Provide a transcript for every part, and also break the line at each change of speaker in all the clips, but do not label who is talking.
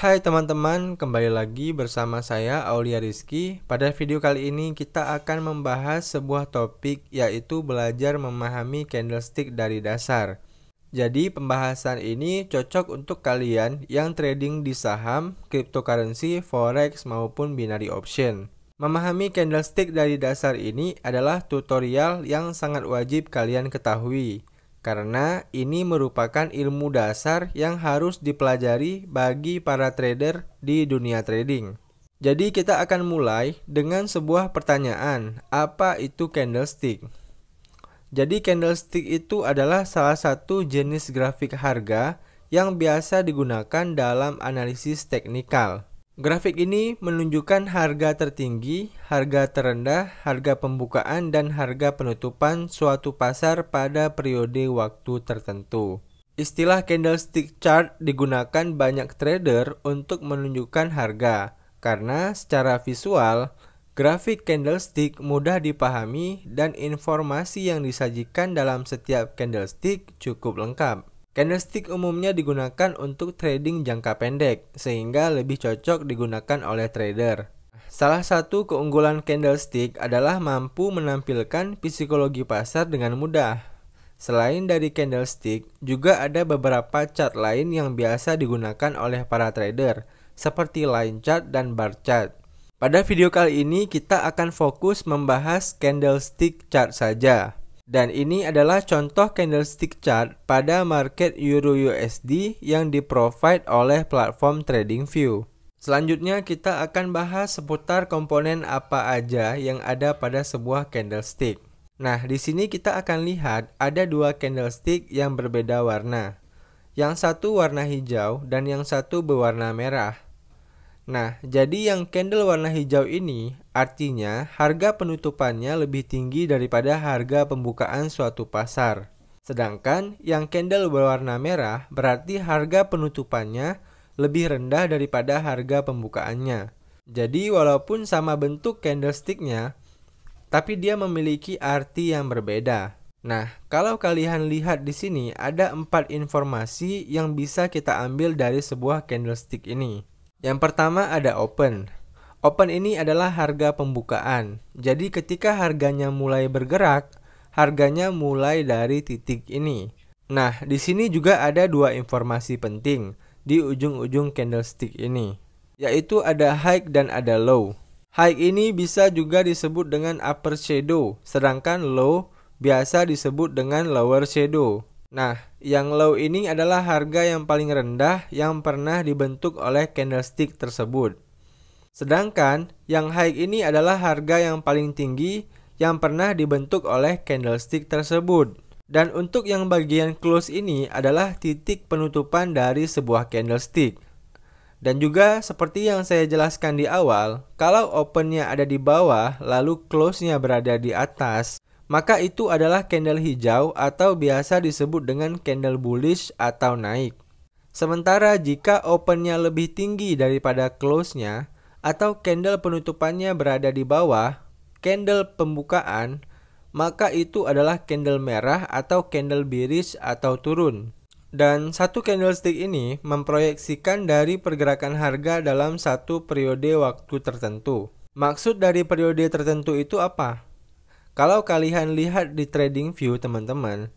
Hai teman-teman, kembali lagi bersama saya Aulia Rizky. Pada video kali ini kita akan membahas sebuah topik, yaitu belajar memahami candlestick dari dasar. Jadi pembahasan ini cocok untuk kalian yang trading di saham, cryptocurrency, forex maupun binary option. Memahami candlestick dari dasar ini adalah tutorial yang sangat wajib kalian ketahui, karena ini merupakan ilmu dasar yang harus dipelajari bagi para trader di dunia trading. Jadi kita akan mulai dengan sebuah pertanyaan, apa itu candlestick? Jadi candlestick itu adalah salah satu jenis grafik harga yang biasa digunakan dalam analisis teknikal. Grafik ini menunjukkan harga tertinggi, harga terendah, harga pembukaan, dan harga penutupan suatu pasar pada periode waktu tertentu. Istilah candlestick chart digunakan banyak trader untuk menunjukkan harga, karena secara visual, grafik candlestick mudah dipahami dan informasi yang disajikan dalam setiap candlestick cukup lengkap. Candlestick umumnya digunakan untuk trading jangka pendek, sehingga lebih cocok digunakan oleh trader. Salah satu keunggulan candlestick adalah mampu menampilkan psikologi pasar dengan mudah. Selain dari candlestick, juga ada beberapa chart lain yang biasa digunakan oleh para trader, seperti line chart dan bar chart. Pada video kali ini kita akan fokus membahas candlestick chart saja. Dan ini adalah contoh candlestick chart pada market Euro USD yang di-provide oleh platform TradingView. Selanjutnya kita akan bahas seputar komponen apa aja yang ada pada sebuah candlestick. Nah, di sini kita akan lihat ada dua candlestick yang berbeda warna. Yang satu warna hijau dan yang satu berwarna merah. Nah, jadi yang candle warna hijau ini artinya harga penutupannya lebih tinggi daripada harga pembukaan suatu pasar. Sedangkan yang candle berwarna merah berarti harga penutupannya lebih rendah daripada harga pembukaannya. Jadi walaupun sama bentuk candlesticknya, tapi dia memiliki arti yang berbeda. Nah, kalau kalian lihat di sini ada 4 informasi yang bisa kita ambil dari sebuah candlestick ini. Yang pertama ada open. Open ini adalah harga pembukaan. Jadi ketika harganya mulai bergerak, harganya mulai dari titik ini. Nah, di sini juga ada dua informasi penting di ujung-ujung candlestick ini, yaitu ada high dan ada low. High ini bisa juga disebut dengan upper shadow, sedangkan low biasa disebut dengan lower shadow. Nah, yang low ini adalah harga yang paling rendah yang pernah dibentuk oleh candlestick tersebut. Sedangkan yang high ini adalah harga yang paling tinggi yang pernah dibentuk oleh candlestick tersebut. Dan untuk yang bagian close ini adalah titik penutupan dari sebuah candlestick. Dan juga seperti yang saya jelaskan di awal, kalau opennya ada di bawah lalu close-nya berada di atas, maka itu adalah candle hijau atau biasa disebut dengan candle bullish atau naik. Sementara jika opennya lebih tinggi daripada close-nya atau candle penutupannya berada di bawah candle pembukaan, maka itu adalah candle merah atau candle bearish atau turun. Dan satu candlestick ini memproyeksikan dari pergerakan harga dalam satu periode waktu tertentu. Maksud dari periode tertentu itu apa? Kalau kalian lihat di TradingView teman-teman,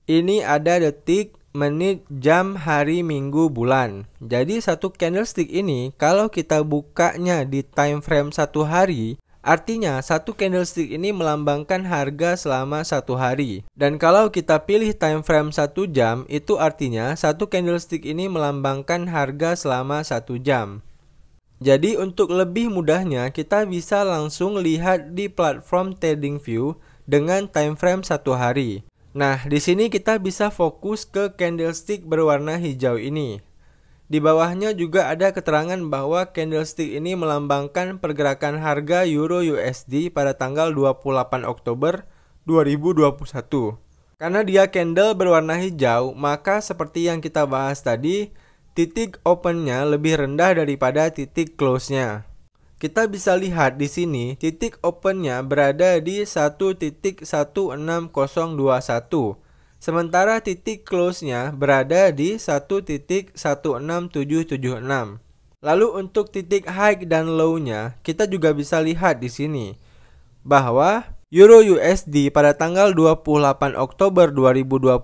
ini ada detik, menit, jam, hari, minggu, bulan. Jadi satu candlestick ini kalau kita bukanya di time frame satu hari, artinya satu candlestick ini melambangkan harga selama satu hari. Dan kalau kita pilih time frame 1 jam, itu artinya satu candlestick ini melambangkan harga selama 1 jam. Jadi untuk lebih mudahnya kita bisa langsung lihat di platform TradingView dengan time frame 1 hari. Nah, di sini kita bisa fokus ke candlestick berwarna hijau ini. Di bawahnya juga ada keterangan bahwa candlestick ini melambangkan pergerakan harga Euro USD pada tanggal 28 Oktober 2021. Karena dia candle berwarna hijau, maka seperti yang kita bahas tadi, titik opennya lebih rendah daripada titik close-nya. Kita bisa lihat di sini titik opennya berada di 1.16021, sementara titik close-nya berada di 1.16776. Lalu untuk titik high dan low-nya, kita juga bisa lihat di sini bahwa Euro USD pada tanggal 28 Oktober 2021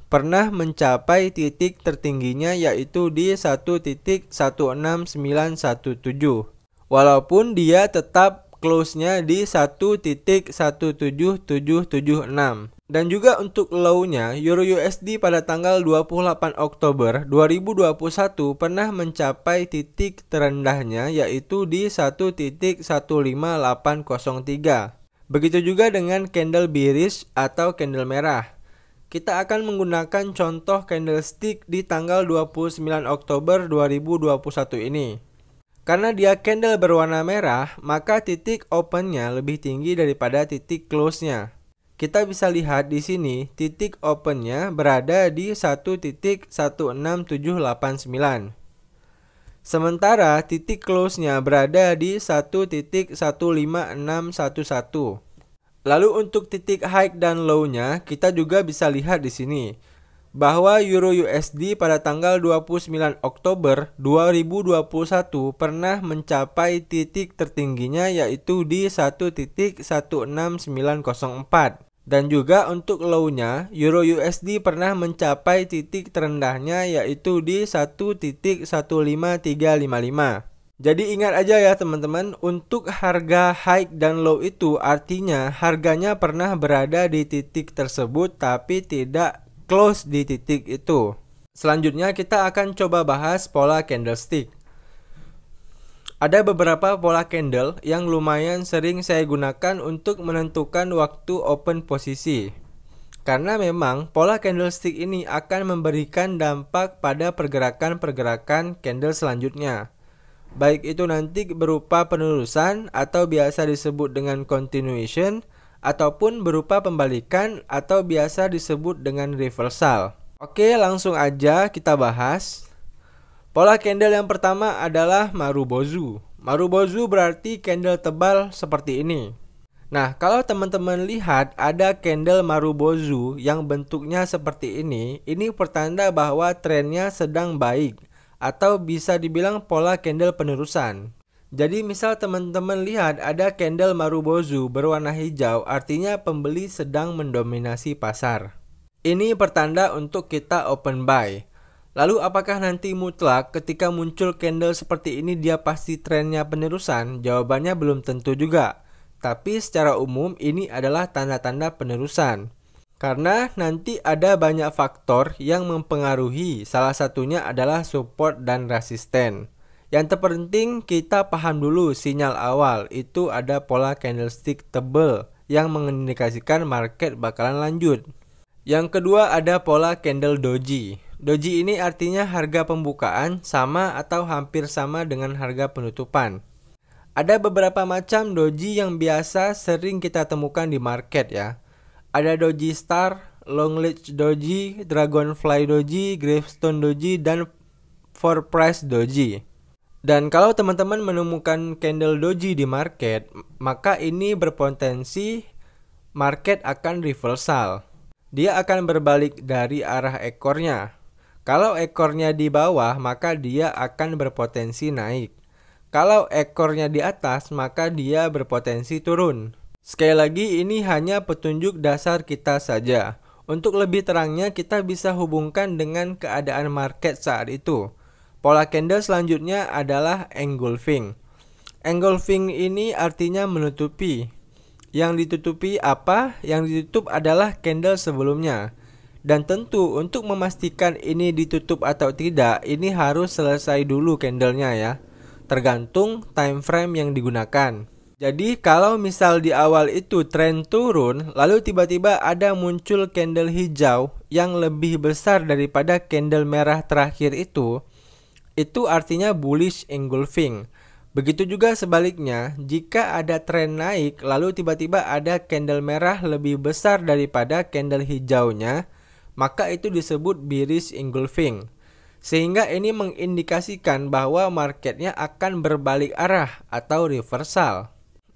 pernah mencapai titik tertingginya yaitu di 1.16917. Walaupun dia tetap close-nya di 1.17776. Dan juga untuk low-nya, Euro USD pada tanggal 28 Oktober 2021 pernah mencapai titik terendahnya yaitu di 1.15803. Begitu juga dengan candle bearish atau candle merah. Kita akan menggunakan contoh candlestick di tanggal 29 Oktober 2021 ini. Karena dia candle berwarna merah, maka titik open-nya lebih tinggi daripada titik close-nya. Kita bisa lihat di sini titik open-nya berada di 1.16789. Sementara titik close-nya berada di 1.15611. Lalu untuk titik high dan low-nya kita juga bisa lihat di sini bahwa Euro USD pada tanggal 29 Oktober 2021 pernah mencapai titik tertingginya yaitu di 1.16904. Dan juga untuk low-nya, Euro USD pernah mencapai titik terendahnya yaitu di 1.15355. Jadi ingat aja ya teman-teman, untuk harga high dan low itu artinya harganya pernah berada di titik tersebut tapi tidak close di titik itu. Selanjutnya kita akan coba bahas pola candlestick. Ada beberapa pola candle yang lumayan sering saya gunakan untuk menentukan waktu open posisi. Karena memang pola candlestick ini akan memberikan dampak pada pergerakan-pergerakan candle selanjutnya. Baik itu nanti berupa penerusan atau biasa disebut dengan continuation, ataupun berupa pembalikan atau biasa disebut dengan reversal. Oke, langsung aja kita bahas. Pola candle yang pertama adalah Marubozu. Marubozu berarti candle tebal seperti ini. Nah, kalau teman-teman lihat ada candle Marubozu yang bentuknya seperti ini pertanda bahwa trennya sedang baik atau bisa dibilang pola candle penerusan. Jadi misal teman-teman lihat ada candle Marubozu berwarna hijau, artinya pembeli sedang mendominasi pasar. Ini pertanda untuk kita open buy. Lalu apakah nanti mutlak ketika muncul candle seperti ini dia pasti trennya penerusan? Jawabannya belum tentu juga. Tapi secara umum ini adalah tanda-tanda penerusan. Karena nanti ada banyak faktor yang mempengaruhi, salah satunya adalah support dan resisten. Yang terpenting kita paham dulu sinyal awal, itu ada pola candlestick tebal yang mengindikasikan market bakalan lanjut. Yang kedua ada pola candle doji. Doji ini artinya harga pembukaan sama atau hampir sama dengan harga penutupan. Ada beberapa macam doji yang biasa sering kita temukan di market ya. Ada doji star, long ledge doji, dragonfly doji, gravestone doji, dan four price doji. Dan kalau teman-teman menemukan candle doji di market, maka ini berpotensi market akan reversal. Dia akan berbalik dari arah ekornya. Kalau ekornya di bawah, maka dia akan berpotensi naik. Kalau ekornya di atas, maka dia berpotensi turun. Sekali lagi, ini hanya petunjuk dasar kita saja. Untuk lebih terangnya, kita bisa hubungkan dengan keadaan market saat itu. Pola candle selanjutnya adalah engulfing. Engulfing ini artinya menutupi. Yang ditutupi apa? Yang ditutup adalah candle sebelumnya. Dan tentu untuk memastikan ini ditutup atau tidak, ini harus selesai dulu candlenya ya. Tergantung time frame yang digunakan. Jadi kalau misal di awal itu tren turun, lalu tiba-tiba ada muncul candle hijau yang lebih besar daripada candle merah terakhir itu artinya bullish engulfing. Begitu juga sebaliknya, jika ada tren naik lalu tiba-tiba ada candle merah lebih besar daripada candle hijaunya, maka itu disebut bearish engulfing. Sehingga ini mengindikasikan bahwa marketnya akan berbalik arah atau reversal.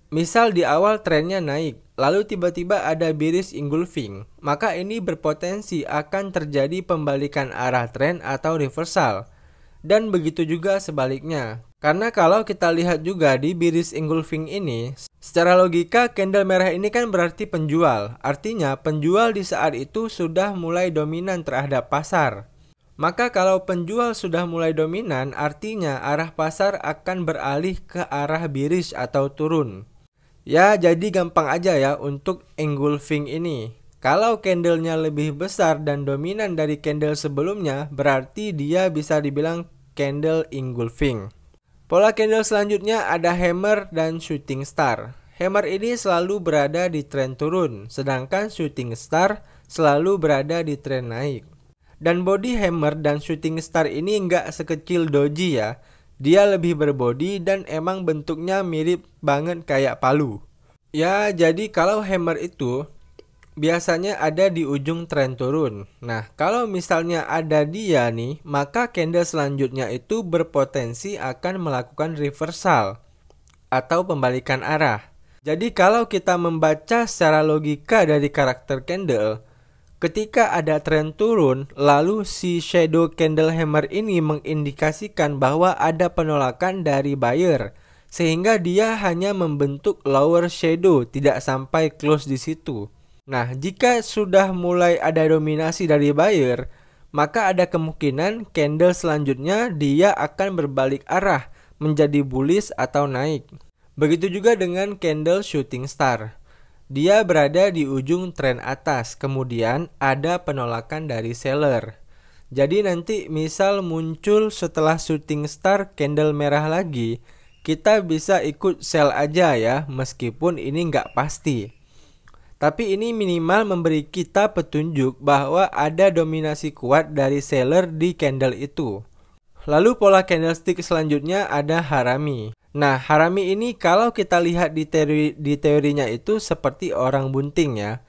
Misal di awal trennya naik, lalu tiba-tiba ada bearish engulfing, maka ini berpotensi akan terjadi pembalikan arah tren atau reversal. Dan begitu juga sebaliknya. Karena kalau kita lihat juga di bearish engulfing ini, secara logika candle merah ini kan berarti penjual. Artinya penjual di saat itu sudah mulai dominan terhadap pasar. Maka kalau penjual sudah mulai dominan, artinya arah pasar akan beralih ke arah bearish atau turun. Ya, jadi gampang aja ya untuk engulfing ini. Kalau candlenya lebih besar dan dominan dari candle sebelumnya, berarti dia bisa dibilang candle engulfing. Pola candle selanjutnya ada hammer dan shooting star. Hammer ini selalu berada di tren turun, sedangkan shooting star selalu berada di tren naik. Dan body hammer dan shooting star ini nggak sekecil doji ya. Dia lebih berbody dan emang bentuknya mirip banget kayak palu. Ya, jadi kalau hammer itu biasanya ada di ujung tren turun. Nah, kalau misalnya ada dia nih, maka candle selanjutnya itu berpotensi akan melakukan reversal atau pembalikan arah. Jadi kalau kita membaca secara logika dari karakter candle, ketika ada tren turun, lalu si shadow candle hammer ini mengindikasikan bahwa ada penolakan dari buyer, sehingga dia hanya membentuk lower shadow, tidak sampai close di situ. Nah, jika sudah mulai ada dominasi dari buyer, maka ada kemungkinan candle selanjutnya dia akan berbalik arah menjadi bullish atau naik. Begitu juga dengan candle shooting star. Dia berada di ujung tren atas, kemudian ada penolakan dari seller. Jadi nanti misal muncul setelah shooting star candle merah lagi, kita bisa ikut sell aja ya, meskipun ini nggak pasti. Tapi ini minimal memberi kita petunjuk bahwa ada dominasi kuat dari seller di candle itu. Lalu pola candlestick selanjutnya ada harami. Nah, harami ini kalau kita lihat di teorinya itu seperti orang bunting ya.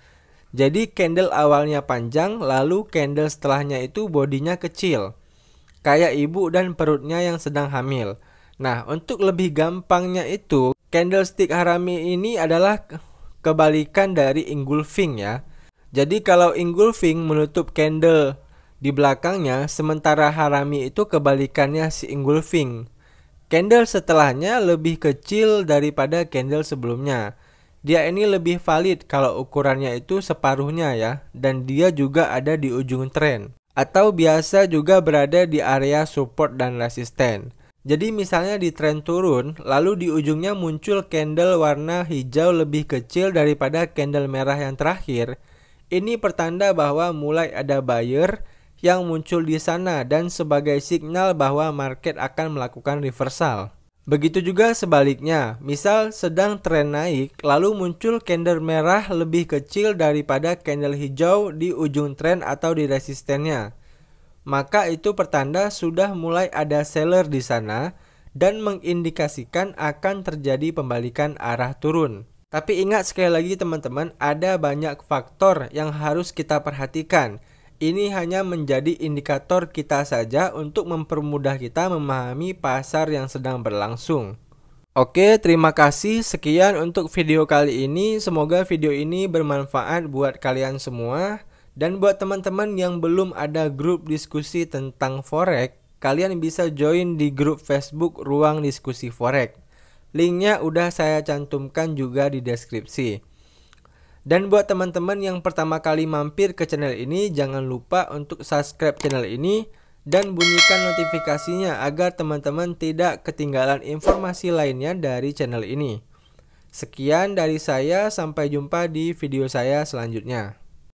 Jadi candle awalnya panjang, lalu candle setelahnya itu bodinya kecil. Kayak ibu dan perutnya yang sedang hamil. Nah, untuk lebih gampangnya itu, candlestick harami ini adalah kebalikan dari engulfing ya. Jadi kalau engulfing menutup candle di belakangnya, sementara harami itu kebalikannya si engulfing. Candle setelahnya lebih kecil daripada candle sebelumnya. Dia ini lebih valid kalau ukurannya itu separuhnya ya, dan dia juga ada di ujung tren. Atau biasa juga berada di area support dan resisten. Jadi misalnya di tren turun, lalu di ujungnya muncul candle warna hijau lebih kecil daripada candle merah yang terakhir. Ini pertanda bahwa mulai ada buyer yang muncul di sana dan sebagai signal bahwa market akan melakukan reversal. Begitu juga sebaliknya, misal sedang tren naik, lalu muncul candle merah lebih kecil daripada candle hijau di ujung tren atau di resistennya. Maka itu pertanda sudah mulai ada seller di sana dan mengindikasikan akan terjadi pembalikan arah turun. Tapi ingat sekali lagi teman-teman, ada banyak faktor yang harus kita perhatikan. Ini hanya menjadi indikator kita saja untuk mempermudah kita memahami pasar yang sedang berlangsung. Oke, terima kasih. Sekian untuk video kali ini. Semoga video ini bermanfaat buat kalian semua. Dan buat teman-teman yang belum ada grup diskusi tentang forex, kalian bisa join di grup Facebook Ruang Diskusi Forex. Linknya udah saya cantumkan juga di deskripsi. Dan buat teman-teman yang pertama kali mampir ke channel ini, jangan lupa untuk subscribe channel ini dan bunyikan notifikasinya agar teman-teman tidak ketinggalan informasi lainnya dari channel ini. Sekian dari saya, sampai jumpa di video saya selanjutnya.